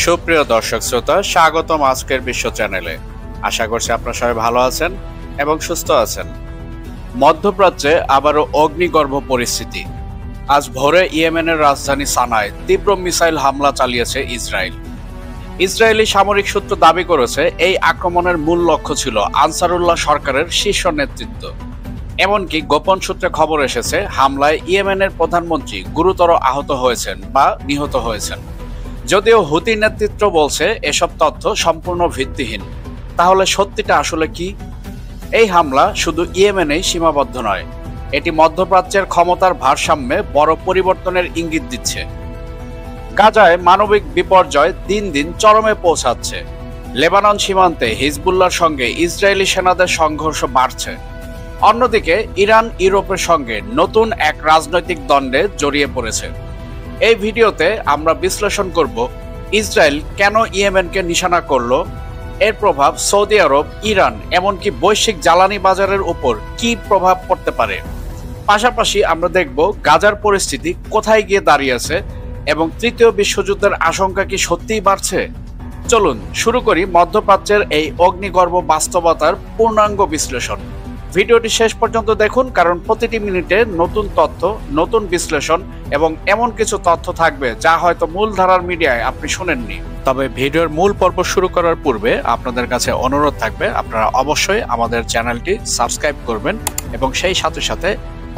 সুপ্রিয় দর্শক শ্রোতা, স্বাগতম আজকের বিশ্ব চ্যানেলে। আশা করছি আপনারা সবাই ভালো আছেন এবং সুস্থ আছেন। মধ্যপ্রাচ্যে আবারও অগ্নিগর্ভ পরিস্থিতি। আজ ভোরে ইয়েমেনের রাজধানী সানায় তীব্র মিসাইল হামলা চালিয়েছে ইসরায়েল। ইসরায়েলি সামরিক সূত্র দাবি করেছে এই আক্রমণের মূল লক্ষ্য ছিল আনসারুল্লাহ সরকারের শীর্ষ নেতৃত্ব। এমনকি গোপন সূত্রে খবর এসেছে হামলায় ইয়েমেনের প্রধানমন্ত্রী গুরুতর আহত হয়েছেন বা নিহত হয়েছেন। যদিও হুতি নেতৃত্ব বলছে এসব তথ্য সম্পূর্ণ ভিত্তিহীন। তাহলে সত্যিটা আসলে কি? এই হামলা শুধু ইয়েমেনেই সীমাবদ্ধ নয়, এটি মধ্যপ্রাচ্যের ক্ষমতার ভারসাম্যে বড় পরিবর্তনের ইঙ্গিত দিচ্ছে। গাজায় মানবিক বিপর্যয় দিন দিন চরমে পৌঁছাচ্ছে। লেবানন সীমান্তে হিজবুল্লাহর সঙ্গে ইসরায়েলি সেনাদের সংঘর্ষ বাড়ছে। অন্যদিকে ইরান ইউরোপের সঙ্গে নতুন এক রাজনৈতিক দ্বন্দ্বে জড়িয়ে পড়েছে। এই ভিডিওতে আমরা বিশ্লেষণ করব ইসরায়েল কেন ইয়েমেনকে নিশানা করলো, এর প্রভাব সৌদি আরব, ইরান এমনকি বৈশ্বিক জ্বালানি বাজারের উপর কি প্রভাব পড়তে পারে। পাশাপাশি আমরা দেখব গাজার পরিস্থিতি কোথায় গিয়ে দাঁড়িয়েছে এবং তৃতীয় বিশ্বযুদ্ধের আশঙ্কা কি সত্যিই বাড়ছে। চলুন শুরু করি মধ্যপ্রাচ্যের এই অগ্নিগর্ভ বাস্তবতার পূর্ণাঙ্গ বিশ্লেষণ। ভিডিওটি শেষ পর্যন্ত দেখুন, কারণ প্রতিটি মিনিটে নতুন তথ্য, নতুন বিশ্লেষণ এবং এমন কিছু তথ্য থাকবে যা হয়তো মূলধারার মিডিয়ায় আপনি শুনেননি। তবে ভিডিওর মূল পর্ব শুরু করার পূর্বে আপনাদের কাছে অনুরোধ থাকবে আপনারা অবশ্যই আমাদের চ্যানেলটি সাবস্ক্রাইব করবেন এবং সেই সাথে সাথে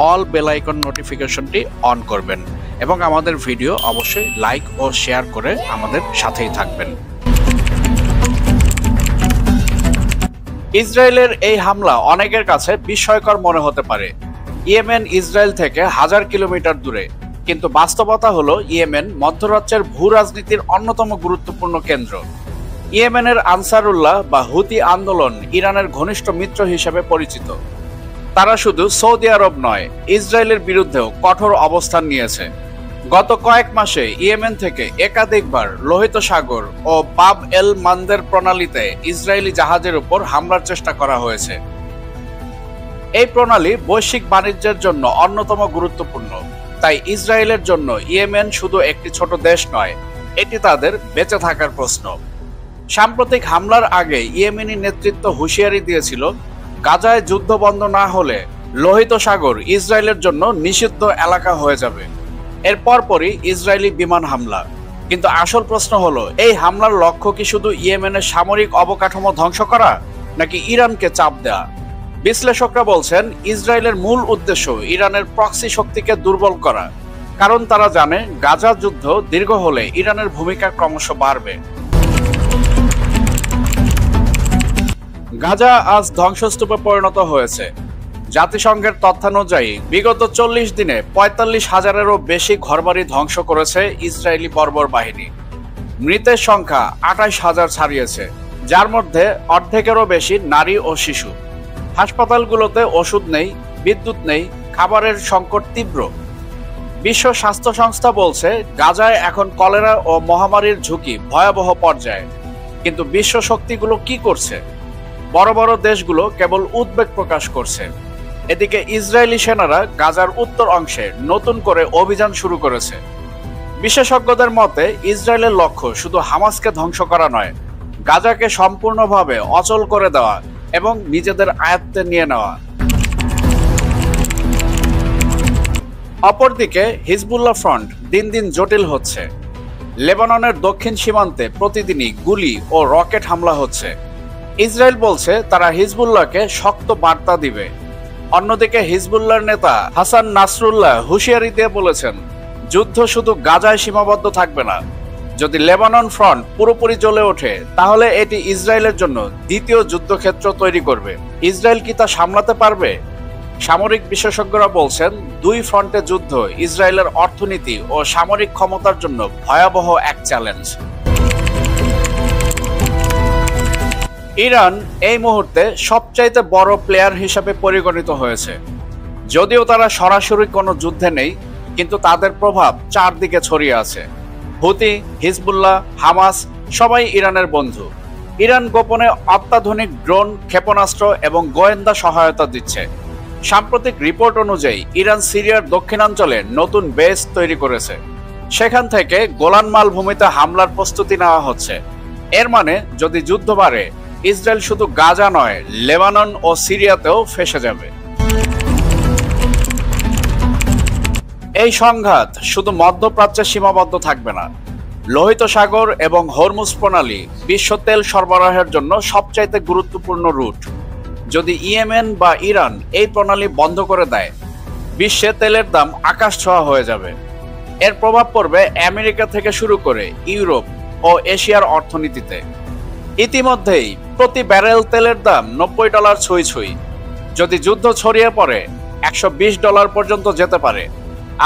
অল বেল আইকন নোটিফিকেশনটি অন করবেন এবং আমাদের ভিডিও অবশ্যই লাইক ও শেয়ার করে আমাদের সাথেই থাকবেন। ইসরায়েলের এই হামলা অনেকের কাছে বিস্ময়কর মনে হতে পারে। ইয়েমেন ইসরায়েল থেকে 1000 কিলোমিটার দূরে, কিন্তু বাস্তবতা হলো ইয়েমেন মধ্যপ্রাচ্যের ভূ রাজনীতির অন্যতম গুরুত্বপূর্ণ কেন্দ্র। ইয়েমেনের আনসারুল্লাহ বা হুতি আন্দোলন ইরানের ঘনিষ্ঠ মিত্র হিসেবে পরিচিত। তারা শুধু সৌদি আরব নয়, ইসরায়েলের বিরুদ্ধেও কঠোর অবস্থান নিয়েছে। গত কয়েক মাসে ইয়েমেন থেকে একাধিকবার লোহিত সাগর ও বাব এল মান্দের প্রণালীতে ইসরায়েলি জাহাজের উপর হামলার চেষ্টা করা হয়েছে। এই প্রণালী বৈশ্বিক বাণিজ্যের জন্য অন্যতম গুরুত্বপূর্ণ। তাই ইসরায়েলের জন্য ইয়েমেন শুধু একটি ছোট দেশ নয়, এটি তাদের বেঁচে থাকার প্রশ্ন। সাম্প্রতিক হামলার আগে ইয়েমেনি নেতৃত্ব হুঁশিয়ারি দিয়েছিল, গাজায় যুদ্ধ বন্ধ না হলে লোহিত সাগর ইসরায়েলের জন্য নিষিদ্ধ এলাকা হয়ে যাবে। এর পরপরই ইসরায়েলি বিমান হামলা। কিন্তু আসল প্রশ্ন হলো, এই হামলার লক্ষ্য কি শুধু ইয়েমেনের সামরিক অবকাঠামো ধ্বংস করা নাকি ইরানকে চাপ দেওয়া? বিশ্লেষকরা বলছেন ইসরায়েলের মূল উদ্দেশ্য ইরানের প্রক্সি শক্তিকে দুর্বল করা, কারণ তারা জানে গাজা যুদ্ধ দীর্ঘ হলে ইরানের ভূমিকা ক্রমশ বাড়বে। গাজা আজ ধ্বংসস্তূপে পরিণত হয়েছে। জাতিসংঘের তথ্যানুযায়ী বিগত 40 দিনে 45,000-এরও বেশি ঘরবাড়ি ধ্বংস করেছে ইসরায়েলি বর্বর বাহিনী। মৃতের সংখ্যা 28,000 ছাড়িয়েছে, যার মধ্যে অর্ধেকেরও বেশি নারী ও শিশু। হাসপাতালগুলোতে ওষুধ নেই, বিদ্যুৎ নেই, খাবারের সংকট তীব্র। বিশ্ব স্বাস্থ্য সংস্থা বলছে গাজায় এখন কলেরা ও মহামারীর ঝুঁকি ভয়াবহ পর্যায়ে। কিন্তু বিশ্ব শক্তিগুলো কি করছে? বড় বড় দেশগুলো কেবল উদ্বেগ প্রকাশ করছে। এদিকে ইসরায়েলি সেনারা গাজার উত্তর অংশে নতুন করে অভিযান শুরু করেছে। বিশেষজ্ঞদের মতে ইসরায়েলের লক্ষ্য শুধু হামাসকে ধ্বংস করা নয়, গাজাকে সম্পূর্ণভাবে অচল করে দেওয়া এবং নিজেদের আয়ত্তে নিয়ে নেওয়া। অপরদিকে হিজবুল্লাহ ফ্রন্ট দিন দিন জটিল হচ্ছে। লেবাননের দক্ষিণ সীমান্তে প্রতিদিনই গুলি ও রকেট হামলা হচ্ছে। ইসরায়েল বলছে তারা হিজবুল্লাহকে শক্ত বার্তা দিবে। অন্যদিকে হিজবুল্লাহর নেতা হাসান নাসরুল্লাহ হুঁশিয়ারি দিয়ে বলেছেন, যুদ্ধ শুধু গাজায় সীমাবদ্ধ থাকবে না। যদি লেবানন ফ্রন্ট পুরোপুরি জ্বলে ওঠে তাহলে এটি ইসরায়েলের জন্য দ্বিতীয় যুদ্ধক্ষেত্র তৈরি করবে। ইসরায়েল কি তা সামলাতে পারবে? সামরিক বিশেষজ্ঞরা বলছেন দুই ফ্রন্টে যুদ্ধ ইসরায়েলের অর্থনীতি ও সামরিক ক্ষমতার জন্য ভয়াবহ এক চ্যালেঞ্জ। ইরান এই মুহূর্তে সবচাইতে বড় প্লেয়ার হিসেবে পরিগণিত হয়েছে। যদিও তারা সরাসরি কোনো যুদ্ধে নেই, কিন্তু তাদের প্রভাব চারদিকে ছড়িয়ে আছে। হুতি, হিজবুল্লাহ, হামাস সবাই ইরানের বন্ধু। ইরান গোপনে অত্যাধুনিক ড্রোন, ক্ষেপণাস্ত্র এবং গোয়েন্দা সহায়তা দিচ্ছে। সাম্প্রতিক রিপোর্ট অনুযায়ী ইরান সিরিয়ার দক্ষিণাঞ্চলে নতুন বেস তৈরি করেছে। সেখান থেকে গোলান মালভূমিতে হামলার প্রস্তুতি নেওয়া হচ্ছে। এর মানে যদি যুদ্ধ বাড়ে, ইসরায়েল শুধু গাজা নয়, লেবানন ও সিরিয়াতেও ফেঁসে যাবে। এই সংঘাত শুধু মধ্যপ্রাচ্যে সীমাবদ্ধ থাকবে না। লোহিত সাগর এবং হরমুজ প্রণালী বিশ্ব তেল সরবরাহের জন্য সবচাইতে গুরুত্বপূর্ণ রুট। যদি ইয়েমেন বা ইরান এই প্রণালী বন্ধ করে দেয়, বিশ্বে তেলের দাম আকাশ ছোঁয়া হয়ে যাবে। এর প্রভাব পড়বে আমেরিকা থেকে শুরু করে ইউরোপ ও এশিয়ার অর্থনীতিতে। ইতিমধ্যেই প্রতি ব্যারেল তেলের দাম $90 ছুঁই ছুঁই। যদি যুদ্ধ ছড়িয়ে পড়ে, $120 পর্যন্ত যেতে পারে।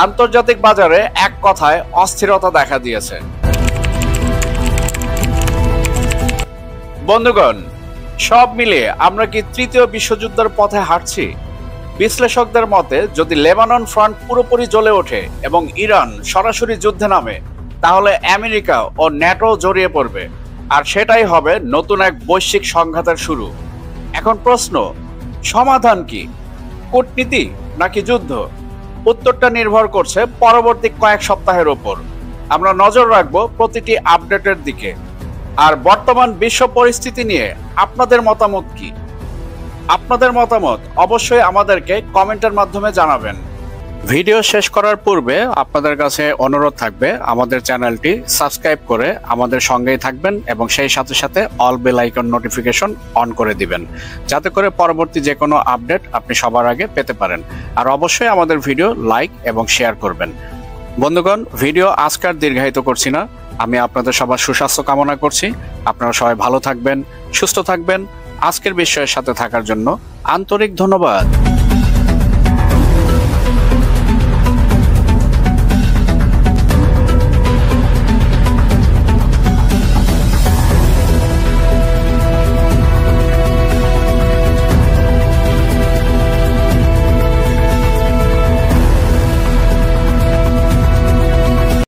আন্তর্জাতিক বাজারে এক কথায় অস্থিরতা দেখা দিয়েছে। বন্ধুগণ, সব মিলিয়ে আমরা কি তৃতীয় বিশ্বযুদ্ধের পথে হাঁটছি? বিশ্লেষকদের মতে যদি লেবানন ফ্রন্ট পুরোপুরি জ্বলে ওঠে এবং ইরান সরাসরি যুদ্ধে নামে, তাহলে আমেরিকা ও ন্যাটো জড়িয়ে পড়বে, আর সেটাই হবে নতুন এক বৈশ্বিক সংঘাতের শুরু। এখন প্রশ্ন, সমাধান কি? কূটনীতি নাকি যুদ্ধ? উত্তরটা নির্ভর করছে পরবর্তী কয়েক সপ্তাহের উপর। আমরা নজর রাখব প্রতিটি আপডেটের দিকে। আর বর্তমান বিশ্ব পরিস্থিতি নিয়ে আপনাদের মতামত কি? আপনাদের মতামত অবশ্যই আমাদেরকে কমেন্টের মাধ্যমে জানাবেন। ভিডিও শেষ করার পূর্বে আপনাদের কাছে অনুরোধ থাকবে আমাদের চ্যানেলটি সাবস্ক্রাইব করে আমাদের সঙ্গেই থাকবেন এবং সেই সাথে সাথে all bell icon notification on করে দিবেন, যাতে করে পরবর্তী যে কোনো আপডেট আপনি সবার আগে পেতে পারেন। আর অবশ্যই আমাদের ভিডিও লাইক এবং শেয়ার করবেন। বন্ধুগণ, ভিডিও আজকাল দীর্ঘায়িত করছি না। আমি আপনাদের সবার সুস্বাস্থ্য কামনা করছি। আপনারা সবাই ভালো থাকবেন, সুস্থ থাকবেন। আজকের বিষয়ের সাথে থাকার জন্য আন্তরিক ধন্যবাদ।